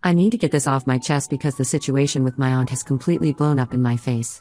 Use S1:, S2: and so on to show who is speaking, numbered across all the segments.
S1: I need to get this off my chest because the situation with my aunt has completely blown up in my face.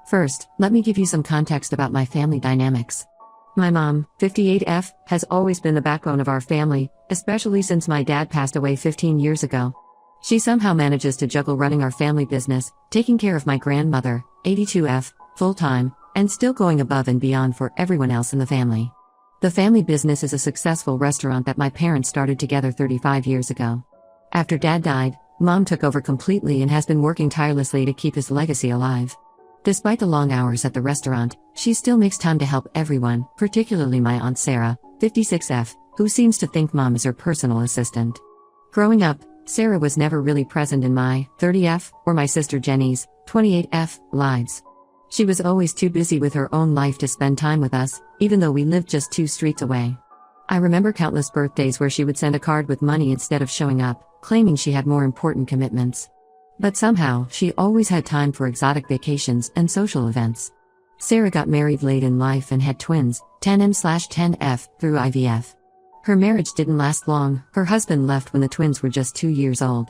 S1: First, let me give you some context about my family dynamics. My mom, 58F, has always been the backbone of our family, especially since my dad passed away 15 years ago. She somehow manages to juggle running our family business, taking care of my grandmother, 82F, full-time, and still going above and beyond for everyone else in the family. The family business is a successful restaurant that my parents started together 35 years ago. After Dad died, Mom took over completely and has been working tirelessly to keep his legacy alive. Despite the long hours at the restaurant, she still makes time to help everyone, particularly my Aunt Sarah, 56F, who seems to think Mom is her personal assistant. Growing up, Sarah was never really present in my 30F or my sister Jenny's 28F lives. She was always too busy with her own life to spend time with us, even though we lived just 2 streets away. I remember countless birthdays where she would send a card with money instead of showing up, claiming she had more important commitments. But somehow, she always had time for exotic vacations and social events. Sarah got married late in life and had twins, 10M/10F, through IVF. Her marriage didn't last long. Her husband left when the twins were just 2 years old.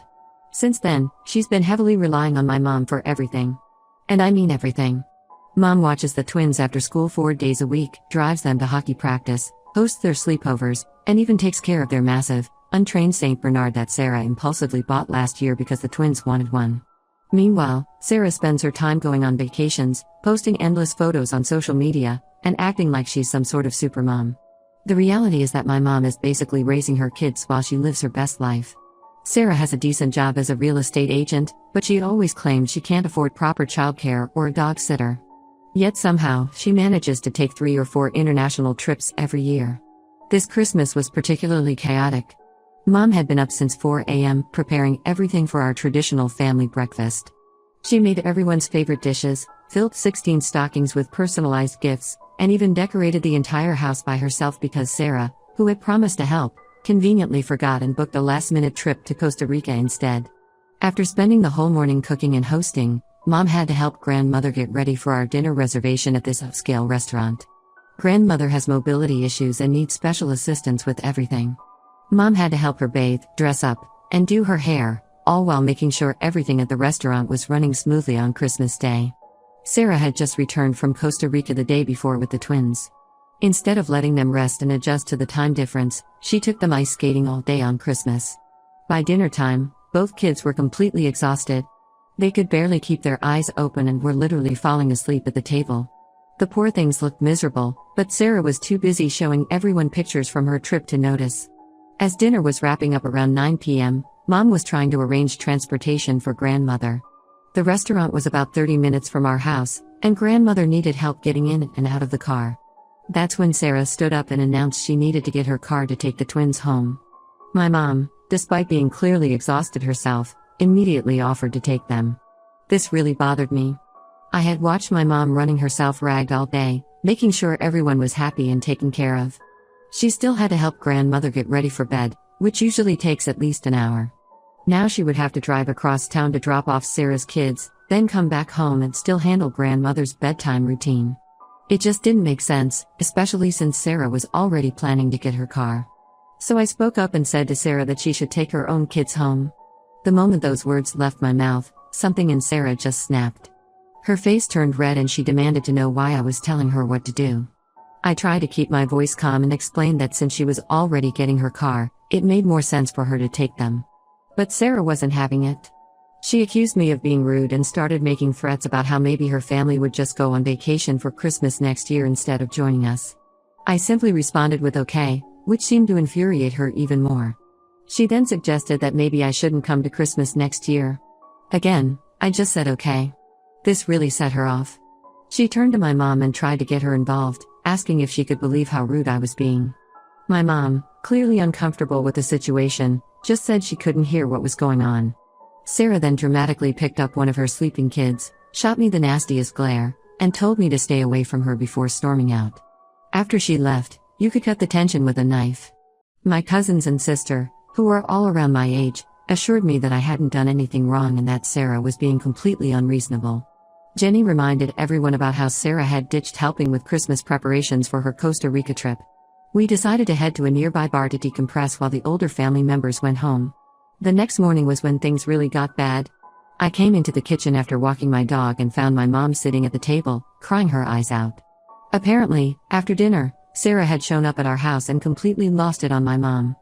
S1: Since then, she's been heavily relying on my mom for everything. And I mean everything. Mom watches the twins after school 4 days a week, drives them to hockey practice, hosts their sleepovers, and even takes care of their massive, untrained Saint Bernard that Sarah impulsively bought last year because the twins wanted one. Meanwhile, Sarah spends her time going on vacations, posting endless photos on social media, and acting like she's some sort of supermom. The reality is that my mom is basically raising her kids while she lives her best life. Sarah has a decent job as a real estate agent, but she always claims she can't afford proper childcare or a dog sitter. Yet somehow, she manages to take 3 or 4 international trips every year. This Christmas was particularly chaotic. Mom had been up since 4 a.m. preparing everything for our traditional family breakfast. She made everyone's favorite dishes, filled 16 stockings with personalized gifts, and even decorated the entire house by herself because Sarah, who had promised to help, conveniently forgot and booked a last-minute trip to Costa Rica instead. After spending the whole morning cooking and hosting, Mom had to help Grandmother get ready for our dinner reservation at this upscale restaurant. Grandmother has mobility issues and needs special assistance with everything. Mom had to help her bathe, dress up, and do her hair, all while making sure everything at the restaurant was running smoothly on Christmas Day. Sarah had just returned from Costa Rica the day before with the twins. Instead of letting them rest and adjust to the time difference, she took them ice skating all day on Christmas. By dinner time, both kids were completely exhausted. They could barely keep their eyes open and were literally falling asleep at the table. The poor things looked miserable, but Sarah was too busy showing everyone pictures from her trip to notice. As dinner was wrapping up around 9 p.m., Mom was trying to arrange transportation for Grandmother. The restaurant was about 30 minutes from our house, and Grandmother needed help getting in and out of the car. That's when Sarah stood up and announced she needed to get her car to take the twins home. My mom, despite being clearly exhausted herself, immediately offered to take them. This really bothered me. I had watched my mom running herself ragged all day, making sure everyone was happy and taken care of. She still had to help Grandmother get ready for bed, which usually takes at least an hour. Now she would have to drive across town to drop off Sarah's kids, then come back home and still handle Grandmother's bedtime routine. It just didn't make sense, especially since Sarah was already planning to get her car. So I spoke up and said to Sarah that she should take her own kids home. The moment those words left my mouth, something in Sarah just snapped. Her face turned red and she demanded to know why I was telling her what to do. I tried to keep my voice calm and explained that since she was already getting her car, it made more sense for her to take them. But Sarah wasn't having it. She accused me of being rude and started making threats about how maybe her family would just go on vacation for Christmas next year instead of joining us. I simply responded with okay, which seemed to infuriate her even more. She then suggested that maybe I shouldn't come to Christmas next year. Again, I just said okay. This really set her off. She turned to my mom and tried to get her involved, asking if she could believe how rude I was being. My mom, clearly uncomfortable with the situation, just said she couldn't hear what was going on. Sarah then dramatically picked up one of her sleeping kids, shot me the nastiest glare, and told me to stay away from her before storming out. After she left, you could cut the tension with a knife. My cousins and sister, who were all around my age, assured me that I hadn't done anything wrong and that Sarah was being completely unreasonable. Jenny reminded everyone about how Sarah had ditched helping with Christmas preparations for her Costa Rica trip. We decided to head to a nearby bar to decompress while the older family members went home. The next morning was when things really got bad. I came into the kitchen after walking my dog and found my mom sitting at the table, crying her eyes out. Apparently, after dinner, Sarah had shown up at our house and completely lost it on my mom.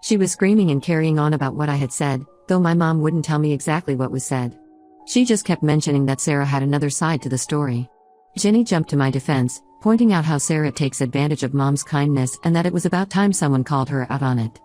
S1: She was screaming and carrying on about what I had said, though my mom wouldn't tell me exactly what was said. She just kept mentioning that Sarah had another side to the story. Jenny jumped to my defense, pointing out how Sarah takes advantage of mom's kindness and that it was about time someone called her out on it.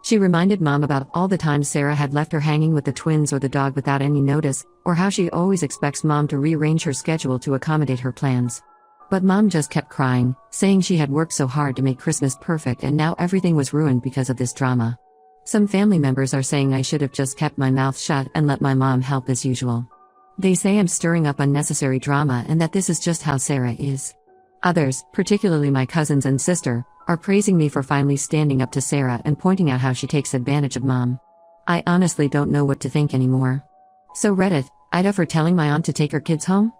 S1: She reminded mom about all the times Sarah had left her hanging with the twins or the dog without any notice, or how she always expects mom to rearrange her schedule to accommodate her plans. But mom just kept crying, saying she had worked so hard to make Christmas perfect and now everything was ruined because of this drama. Some family members are saying I should have just kept my mouth shut and let my mom help as usual. They say I'm stirring up unnecessary drama and that this is just how Sarah is. Others, particularly my cousins and sister, are praising me for finally standing up to Sarah and pointing out how she takes advantage of mom. I honestly don't know what to think anymore. So Reddit, Ida for telling my aunt to take her kids home?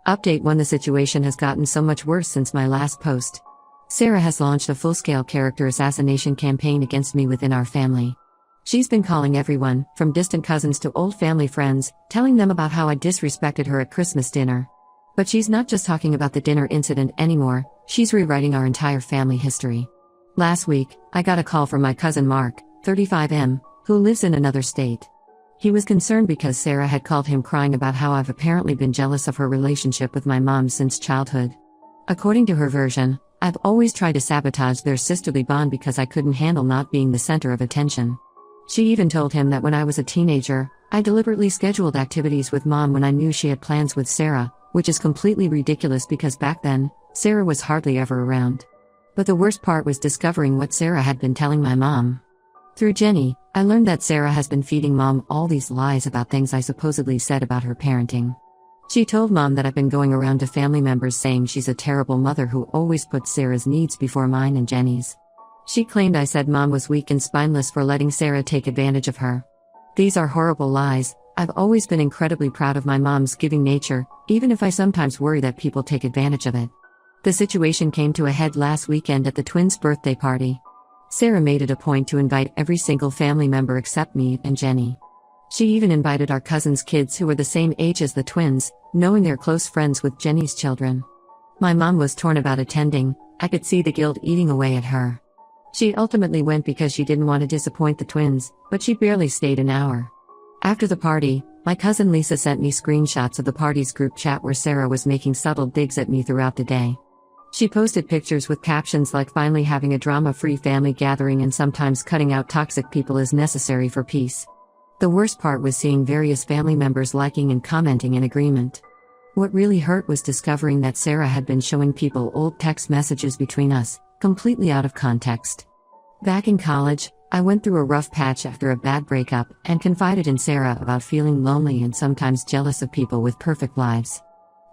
S1: Update 1. The situation has gotten so much worse since my last post. Sarah has launched a full-scale character assassination campaign against me within our family. She's been calling everyone, from distant cousins to old family friends, telling them about how I disrespected her at Christmas dinner. But she's not just talking about the dinner incident anymore, she's rewriting our entire family history. Last week, I got a call from my cousin Mark, 35M, who lives in another state. He was concerned because Sarah had called him crying about how I've apparently been jealous of her relationship with my mom since childhood. According to her version, I've always tried to sabotage their sisterly bond because I couldn't handle not being the center of attention. She even told him that when I was a teenager, I deliberately scheduled activities with mom when I knew she had plans with Sarah, which is completely ridiculous because back then, Sarah was hardly ever around. But the worst part was discovering what Sarah had been telling my mom. Through Jenny, I learned that Sarah has been feeding mom all these lies about things I supposedly said about her parenting. She told mom that I've been going around to family members saying she's a terrible mother who always puts Sarah's needs before mine and Jenny's. She claimed I said mom was weak and spineless for letting Sarah take advantage of her. These are horrible lies. I've always been incredibly proud of my mom's giving nature, even if I sometimes worry that people take advantage of it. The situation came to a head last weekend at the twins' birthday party. Sarah made it a point to invite every single family member except me and Jenny. She even invited our cousins' kids who were the same age as the twins, knowing they're close friends with Jenny's children. My mom was torn about attending. I could see the guilt eating away at her. She ultimately went because she didn't want to disappoint the twins, but she barely stayed an hour. After the party, my cousin Lisa sent me screenshots of the party's group chat where Sarah was making subtle digs at me throughout the day. She posted pictures with captions like finally having a drama-free family gathering and sometimes cutting out toxic people is necessary for peace. The worst part was seeing various family members liking and commenting in agreement. What really hurt was discovering that Sarah had been showing people old text messages between us, completely out of context. Back in college, I went through a rough patch after a bad breakup and confided in Sarah about feeling lonely and sometimes jealous of people with perfect lives.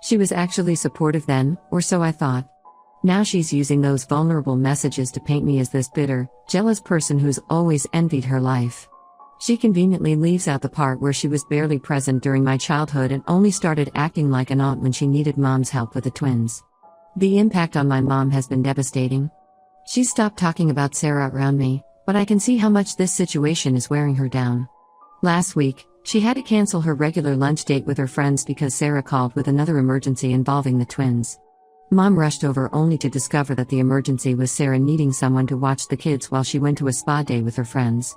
S1: She was actually supportive then, or so I thought. Now she's using those vulnerable messages to paint me as this bitter, jealous person who's always envied her life. She conveniently leaves out the part where she was barely present during my childhood and only started acting like an aunt when she needed mom's help with the twins. The impact on my mom has been devastating. She stopped talking about Sarah around me, but I can see how much this situation is wearing her down. Last week, she had to cancel her regular lunch date with her friends because Sarah called with another emergency involving the twins. Mom rushed over only to discover that the emergency was Sarah needing someone to watch the kids while she went to a spa day with her friends.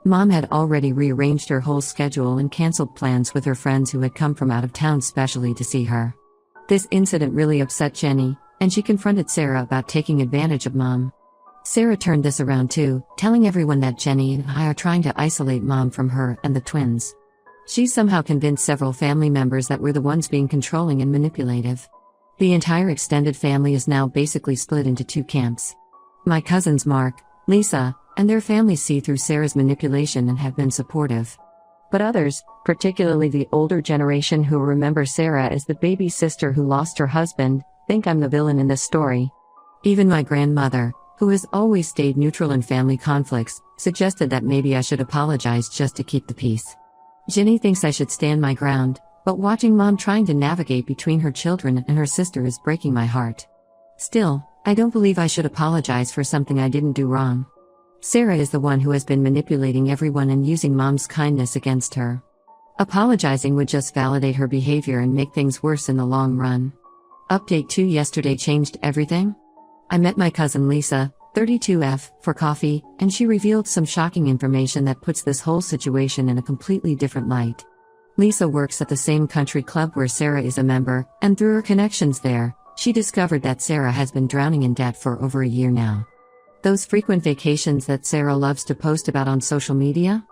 S1: Mom had already rearranged her whole schedule and canceled plans with her friends who had come from out of town specially to see her. This incident really upset Jenny, and she confronted Sarah about taking advantage of mom. Sarah turned this around too, telling everyone that Jenny and I are trying to isolate mom from her and the twins. She somehow convinced several family members that we're the ones being controlling and manipulative. The entire extended family is now basically split into two camps. My cousins Mark, Lisa, and their families see through Sarah's manipulation and have been supportive. But others, particularly the older generation who remember Sarah as the baby sister who lost her husband, think I'm the villain in this story. Even my grandmother, who has always stayed neutral in family conflicts, suggested that maybe I should apologize just to keep the peace. Jenny thinks I should stand my ground, but watching mom trying to navigate between her children and her sister is breaking my heart. Still, I don't believe I should apologize for something I didn't do wrong. Sarah is the one who has been manipulating everyone and using mom's kindness against her. Apologizing would just validate her behavior and make things worse in the long run. Update 2: Yesterday changed everything? I met my cousin Lisa, 32F, for coffee, and she revealed some shocking information that puts this whole situation in a completely different light. Lisa works at the same country club where Sarah is a member, and through her connections there, she discovered that Sarah has been drowning in debt for over a year now. Those frequent vacations that Sarah loves to post about on social media?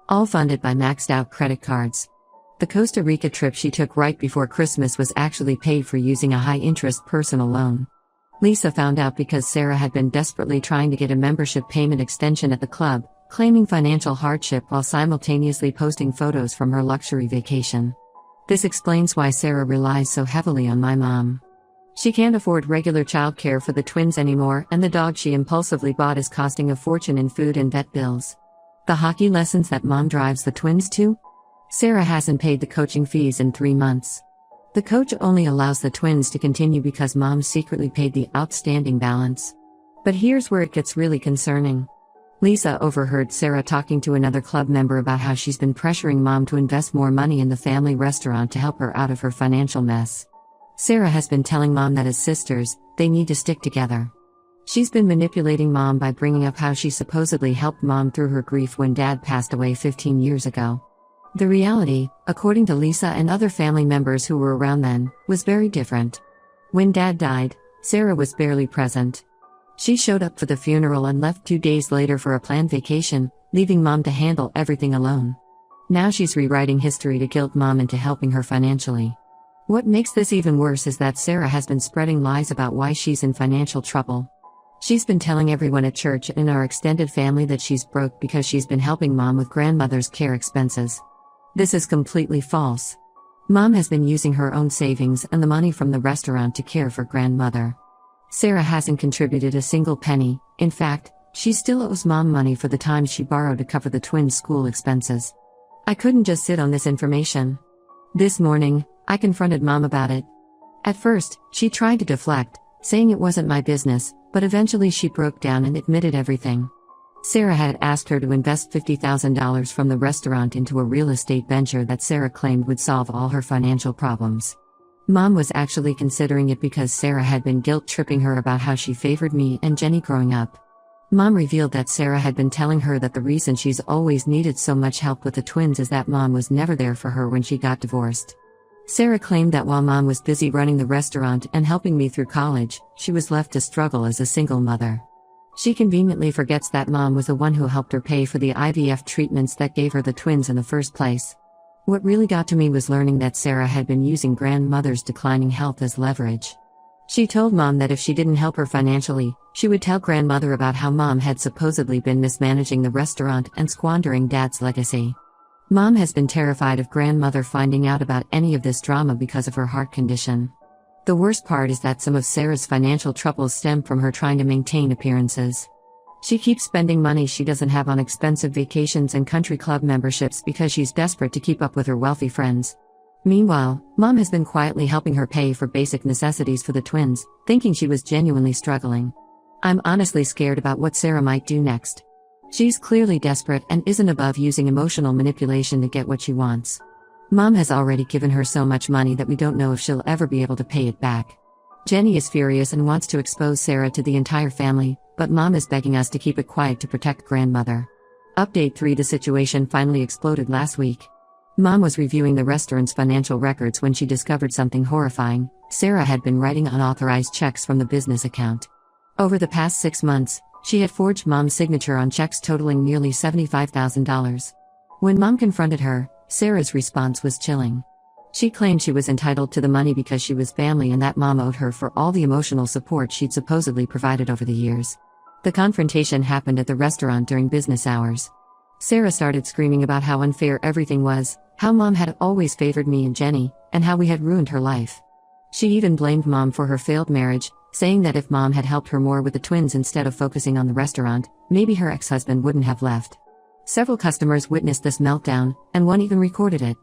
S1: All funded by maxed out credit cards. The Costa Rica trip she took right before Christmas was actually paid for using a high-interest personal loan. Lisa found out because Sarah had been desperately trying to get a membership payment extension at the club, claiming financial hardship while simultaneously posting photos from her luxury vacation. This explains why Sarah relies so heavily on my mom. She can't afford regular childcare for the twins anymore, and the dog she impulsively bought is costing a fortune in food and vet bills. The hockey lessons that mom drives the twins to? Sarah hasn't paid the coaching fees in 3 months. The coach only allows the twins to continue because mom secretly paid the outstanding balance. But here's where it gets really concerning. Lisa overheard Sarah talking to another club member about how she's been pressuring mom to invest more money in the family restaurant to help her out of her financial mess. Sarah has been telling mom that as sisters, they need to stick together. She's been manipulating mom by bringing up how she supposedly helped mom through her grief when dad passed away 15 years ago. The reality, according to Lisa and other family members who were around then, was very different. When dad died, Sarah was barely present. She showed up for the funeral and left 2 days later for a planned vacation, leaving mom to handle everything alone. Now she's rewriting history to guilt mom into helping her financially. What makes this even worse is that Sarah has been spreading lies about why she's in financial trouble. She's been telling everyone at church and in our extended family that she's broke because she's been helping mom with grandmother's care expenses. This is completely false. Mom has been using her own savings and the money from the restaurant to care for grandmother. Sarah hasn't contributed a single penny. In fact, she still owes mom money for the time she borrowed to cover the twins' school expenses. I couldn't just sit on this information. This morning, I confronted mom about it. At first, she tried to deflect, saying it wasn't my business, but eventually she broke down and admitted everything. Sarah had asked her to invest $50,000 from the restaurant into a real estate venture that Sarah claimed would solve all her financial problems. Mom was actually considering it because Sarah had been guilt-tripping her about how she favored me and Jenny growing up. Mom revealed that Sarah had been telling her that the reason she's always needed so much help with the twins is that mom was never there for her when she got divorced. Sarah claimed that while mom was busy running the restaurant and helping me through college, she was left to struggle as a single mother. She conveniently forgets that mom was the one who helped her pay for the IVF treatments that gave her the twins in the first place. What really got to me was learning that Sarah had been using grandmother's declining health as leverage. She told mom that if she didn't help her financially, she would tell grandmother about how mom had supposedly been mismanaging the restaurant and squandering dad's legacy. Mom has been terrified of grandmother finding out about any of this drama because of her heart condition. The worst part is that some of Sarah's financial troubles stem from her trying to maintain appearances. She keeps spending money she doesn't have on expensive vacations and country club memberships because she's desperate to keep up with her wealthy friends. Meanwhile, mom has been quietly helping her pay for basic necessities for the twins, thinking she was genuinely struggling. I'm honestly scared about what Sarah might do next. She's clearly desperate and isn't above using emotional manipulation to get what she wants. Mom has already given her so much money that we don't know if she'll ever be able to pay it back. Jenny is furious and wants to expose Sarah to the entire family, but mom is begging us to keep it quiet to protect grandmother. Update 3: The situation finally exploded last week. Mom was reviewing the restaurant's financial records when she discovered something horrifying. Sarah had been writing unauthorized checks from the business account. Over the past 6 months, she had forged mom's signature on checks totaling nearly $75,000. When mom confronted her, Sarah's response was chilling. She claimed she was entitled to the money because she was family and that mom owed her for all the emotional support she'd supposedly provided over the years. The confrontation happened at the restaurant during business hours. Sarah started screaming about how unfair everything was, how mom had always favored me and Jenny, and how we had ruined her life. She even blamed mom for her failed marriage, saying that if mom had helped her more with the twins instead of focusing on the restaurant, maybe her ex-husband wouldn't have left. Several customers witnessed this meltdown, and one even recorded it.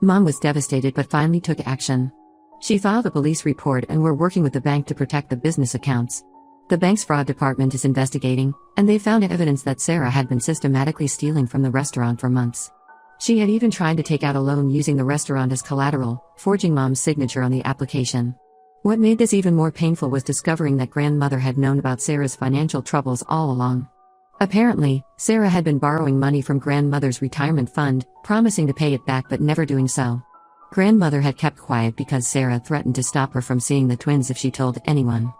S1: Mom was devastated but finally took action. She filed a police report and we're working with the bank to protect the business accounts. The bank's fraud department is investigating, and they found evidence that Sarah had been systematically stealing from the restaurant for months. She had even tried to take out a loan using the restaurant as collateral, forging Mom's signature on the application. What made this even more painful was discovering that grandmother had known about Sarah's financial troubles all along. Apparently, Sarah had been borrowing money from grandmother's retirement fund, promising to pay it back but never doing so. Grandmother had kept quiet because Sarah threatened to stop her from seeing the twins if she told anyone.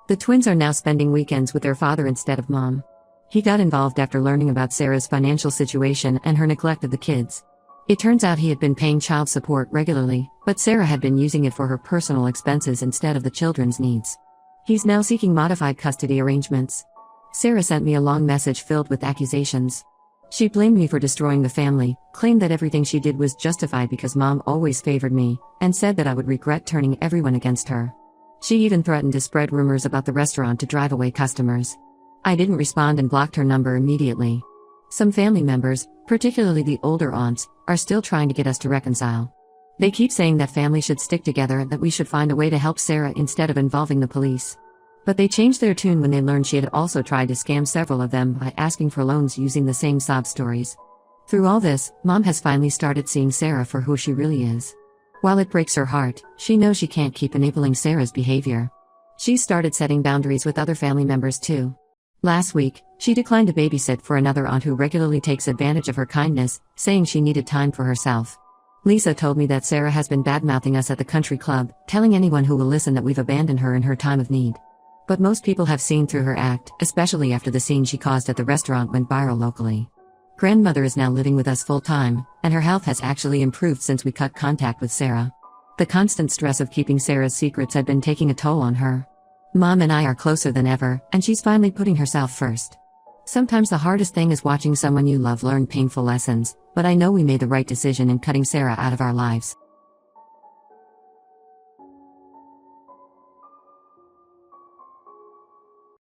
S1: The twins are now spending weekends with their father instead of Mom. He got involved after learning about Sarah's financial situation and her neglect of the kids. It turns out he had been paying child support regularly, but Sarah had been using it for her personal expenses instead of the children's needs. He's now seeking modified custody arrangements. Sarah sent me a long message filled with accusations. She blamed me for destroying the family, claimed that everything she did was justified because Mom always favored me, and said that I would regret turning everyone against her. She even threatened to spread rumors about the restaurant to drive away customers. I didn't respond and blocked her number immediately. Some family members, particularly the older aunts, are still trying to get us to reconcile. They keep saying that family should stick together and that we should find a way to help Sarah instead of involving the police. But they changed their tune when they learned she had also tried to scam several of them by asking for loans using the same sob stories. Through all this, Mom has finally started seeing Sarah for who she really is. While it breaks her heart, she knows she can't keep enabling Sarah's behavior. She's started setting boundaries with other family members too. Last week, she declined to babysit for another aunt who regularly takes advantage of her kindness, saying she needed time for herself. Lisa told me that Sarah has been badmouthing us at the country club, telling anyone who will listen that we've abandoned her in her time of need. But most people have seen through her act, especially after the scene she caused at the restaurant went viral locally. Grandmother is now living with us full-time, and her health has actually improved since we cut contact with Sarah. The constant stress of keeping Sarah's secrets had been taking a toll on her. Mom and I are closer than ever, and she's finally putting herself first. Sometimes the hardest thing is watching someone you love learn painful lessons, but I know we made the right decision in cutting Sarah out of our lives.